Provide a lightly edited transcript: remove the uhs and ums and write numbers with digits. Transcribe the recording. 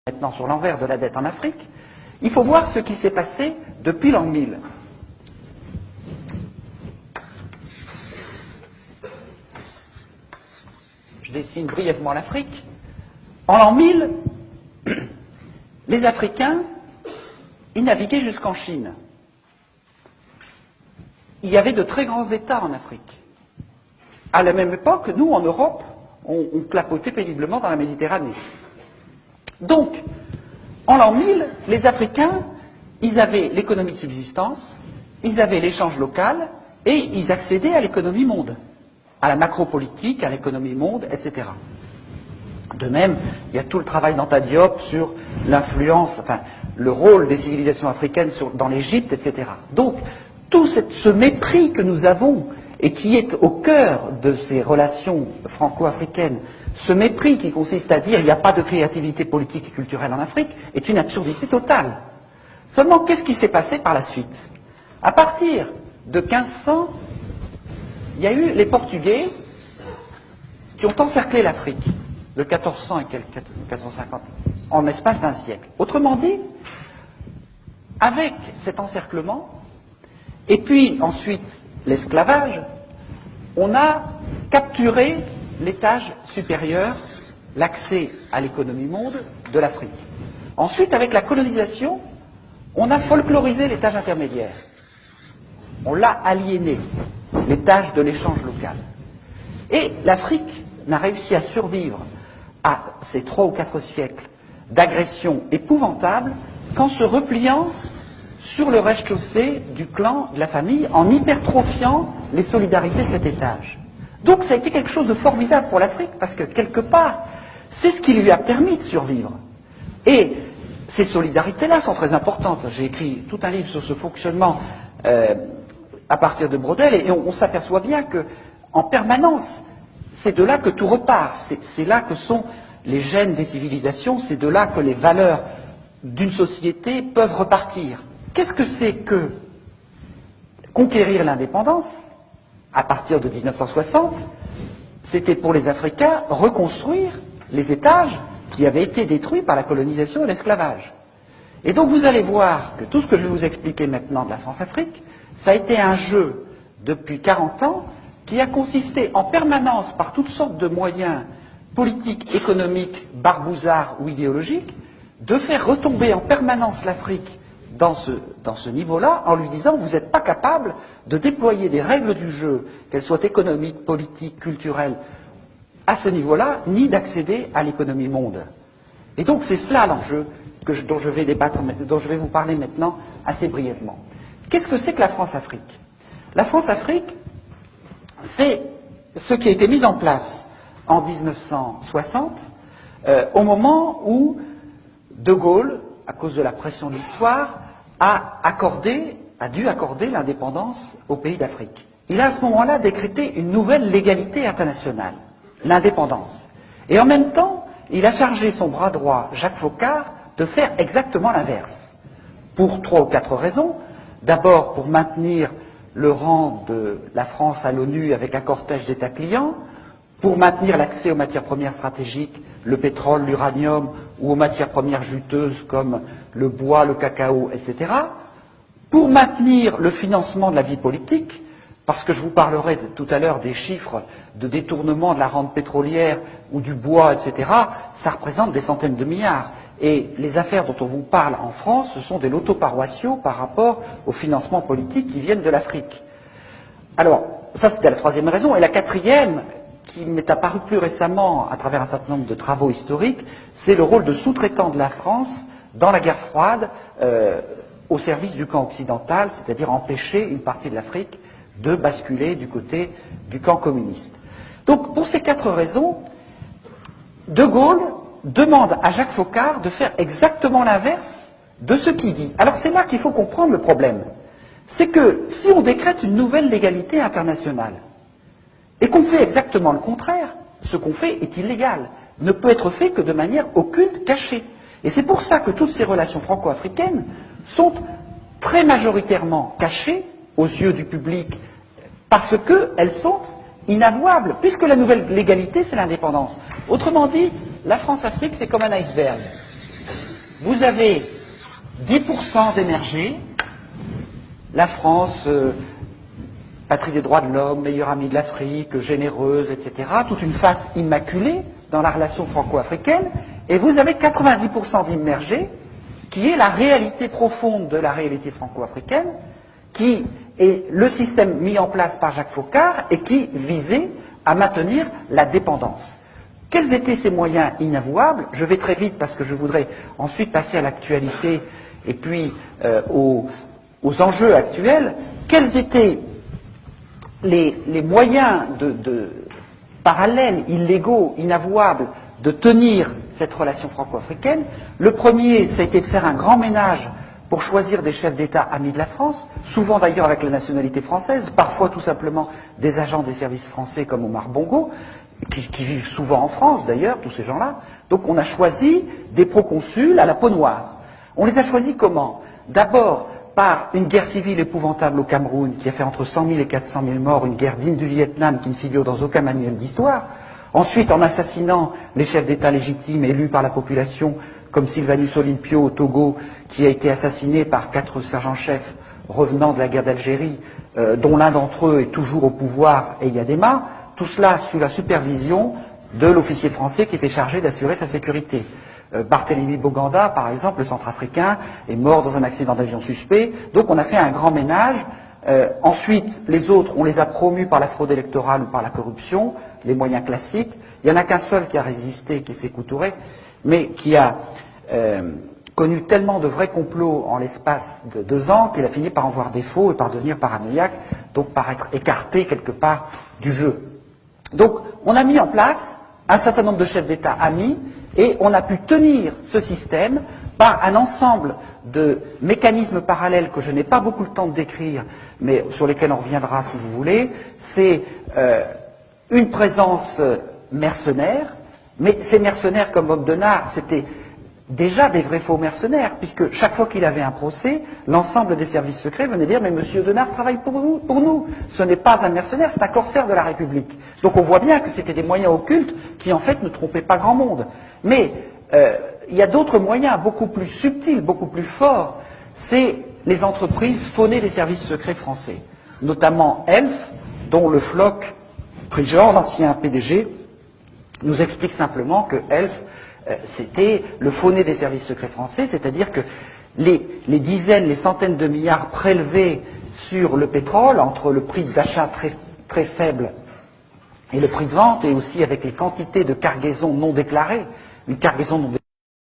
maintenant sur l'envers de la dette en Afrique, il faut voir ce qui s'est passé depuis l'an 1000. Je dessine brièvement l'Afrique. En l'an 1000, les Africains, ils naviguaient jusqu'en Chine. Il y avait de très grands États en Afrique. À la même époque, nous, en Europe, on clapotait péniblement dans la Méditerranée. Donc, en l'an 1000, les Africains, ils avaient l'économie de subsistance, ils avaient l'échange local, et ils accédaient à l'économie monde, à la macropolitique, à l'économie monde, etc. De même, il y a tout le travail d'Anta Diop sur l'influence, enfin, le rôle des civilisations africaines dans l'Égypte, etc. Donc, tout ce mépris que nous avons, et qui est au cœur de ces relations franco-africaines, ce mépris qui consiste à dire qu'il n'y a pas de créativité politique et culturelle en Afrique, est une absurdité totale. Seulement, qu'est-ce qui s'est passé par la suite? À partir de 1500, il y a eu les Portugais qui ont encerclé l'Afrique, de 1400 et quelques, 1450, en l'espace d'un siècle. Autrement dit, avec cet encerclement, et puis ensuite l'esclavage, on a capturé l'étage supérieur, l'accès à l'économie monde de l'Afrique. Ensuite, avec la colonisation, on a folklorisé l'étage intermédiaire. On l'a aliéné, l'étage de l'échange local. Et l'Afrique n'a réussi à survivre à ces 3 ou 4 siècles d'agression épouvantable qu'en se repliant sur le rez-de-chaussée du clan, de la famille, en hypertrophiant les solidarités de cet étage. Donc ça a été quelque chose de formidable pour l'Afrique, parce que quelque part, c'est ce qui lui a permis de survivre. Et ces solidarités-là sont très importantes. J'ai écrit tout un livre sur ce fonctionnement à partir de Braudel, et on s'aperçoit bien que, en permanence, c'est de là que tout repart. C'est là que sont les gènes des civilisations, c'est de là que les valeurs d'une société peuvent repartir. Qu'est-ce que c'est que conquérir l'indépendance à partir de 1960? C'était pour les Africains reconstruire les étages qui avaient été détruits par la colonisation et l'esclavage. Et donc vous allez voir que tout ce que je vais vous expliquer maintenant de la France-Afrique, ça a été un jeu depuis 40 ans qui a consisté en permanence, par toutes sortes de moyens politiques, économiques, barbouzards ou idéologiques, de faire retomber en permanence l'Afrique dans ce niveau-là, en lui disant vous n'êtes pas capable de déployer des règles du jeu, qu'elles soient économiques, politiques, culturelles, à ce niveau-là, ni d'accéder à l'économie monde. Et donc c'est cela l'enjeu dont je vais vous parler maintenant assez brièvement. Qu'est-ce que c'est que la France-Afrique? La France-Afrique, c'est ce qui a été mis en place en 1960, au moment où De Gaulle, à cause de la pression de l'histoire, a dû accorder l'indépendance aux pays d'Afrique. Il a à ce moment-là décrété une nouvelle légalité internationale, l'indépendance. Et en même temps, il a chargé son bras droit, Jacques Foccart, de faire exactement l'inverse. Pour 3 ou 4 raisons. D'abord, pour maintenir le rang de la France à l'ONU avec un cortège d'États clients, pour maintenir l'accès aux matières premières stratégiques, le pétrole, l'uranium, ou aux matières premières juteuses comme le bois, le cacao, etc., pour maintenir le financement de la vie politique, parce que je vous parlerai tout à l'heure des chiffres de détournement de la rente pétrolière ou du bois, etc., ça représente des centaines de milliards. Et les affaires dont on vous parle en France, ce sont des lotos paroissiaux par rapport aux financements politiques qui viennent de l'Afrique. Alors, ça c'était la 3e raison. Et la 4e, qui m'est apparu plus récemment à travers un certain nombre de travaux historiques, c'est le rôle de sous-traitant de la France dans la guerre froide au service du camp occidental, c'est-à-dire empêcher une partie de l'Afrique de basculer du côté du camp communiste. Donc, pour ces 4 raisons, De Gaulle demande à Jacques Foccart de faire exactement l'inverse de ce qu'il dit. Alors, c'est là qu'il faut comprendre le problème. C'est que si on décrète une nouvelle légalité internationale, et qu'on fait exactement le contraire, ce qu'on fait est illégal, ne peut être fait que de manière occulte, cachée. Et c'est pour ça que toutes ces relations franco-africaines sont très majoritairement cachées aux yeux du public, parce qu'elles sont inavouables, puisque la nouvelle légalité, c'est l'indépendance. Autrement dit, la France-Afrique, c'est comme un iceberg. vous avez 10% d'émergés, la France, patrie des droits de l'homme, meilleure amie de l'Afrique, généreuse, etc., toute une face immaculée dans la relation franco-africaine, et vous avez 90% d'immergés, qui est la réalité profonde de la réalité franco-africaine, qui est le système mis en place par Jacques Foccart et qui visait à maintenir la dépendance. Quels étaient ces moyens inavouables? Je vais très vite parce que je voudrais ensuite passer à l'actualité et puis aux enjeux actuels. Quels étaient les moyens parallèles, illégaux, inavouables, de tenir cette relation franco-africaine? Le premier, ça a été de faire un grand ménage pour choisir des chefs d'État amis de la France, souvent d'ailleurs avec la nationalité française, parfois tout simplement des agents des services français comme Omar Bongo, qui vivent souvent en France d'ailleurs, tous ces gens-là. Donc on a choisi des proconsuls à la peau noire. On les a choisis comment? D'abord par une guerre civile épouvantable au Cameroun, qui a fait entre 100 000 et 400 000 morts, une guerre digne du Vietnam qui ne figure dans aucun manuel d'histoire. Ensuite, en assassinant les chefs d'État légitimes élus par la population, comme Sylvanus Olympio au Togo, qui a été assassiné par 4 sergents-chefs revenant de la guerre d'Algérie, dont l'un d'entre eux est toujours au pouvoir, et Yadema, tout cela sous la supervision de l'officier français qui était chargé d'assurer sa sécurité. Barthélemy Boganda, par exemple, le centrafricain, est mort dans un accident d'avion suspect. Donc on a fait un grand ménage. Ensuite, les autres, on les a promus par la fraude électorale ou par la corruption, les moyens classiques. Il n'y en a qu'un seul qui a résisté, qui est Sékou Touré, mais qui a connu tellement de vrais complots en l'espace de 2 ans qu'il a fini par en voir défaut et par devenir paranoïaque, donc par être écarté quelque part du jeu. Donc on a mis en place un certain nombre de chefs d'État amis, et on a pu tenir ce système par un ensemble de mécanismes parallèles que je n'ai pas beaucoup le temps de décrire, mais sur lesquels on reviendra si vous voulez. C'est une présence mercenaire, mais ces mercenaires comme Bob Denard, c'était déjà des vrais faux mercenaires, puisque chaque fois qu'il avait un procès, l'ensemble des services secrets venait dire « Mais monsieur Denard travaille pour nous, ce n'est pas un mercenaire, c'est un corsaire de la République ». Donc on voit bien que c'était des moyens occultes qui en fait ne trompaient pas grand monde. Mais il y a d'autres moyens beaucoup plus subtils, beaucoup plus forts, c'est les entreprises faunées des services secrets français, notamment Elf, dont le Floch Prigent, l'ancien PDG, nous explique simplement que Elf, c'était le fauné des services secrets français, c'est-à-dire que les dizaines, les centaines de milliards prélevés sur le pétrole, entre le prix d'achat très faible et le prix de vente, et aussi avec les quantités de cargaisons non déclarées, une cargaison non déclarée,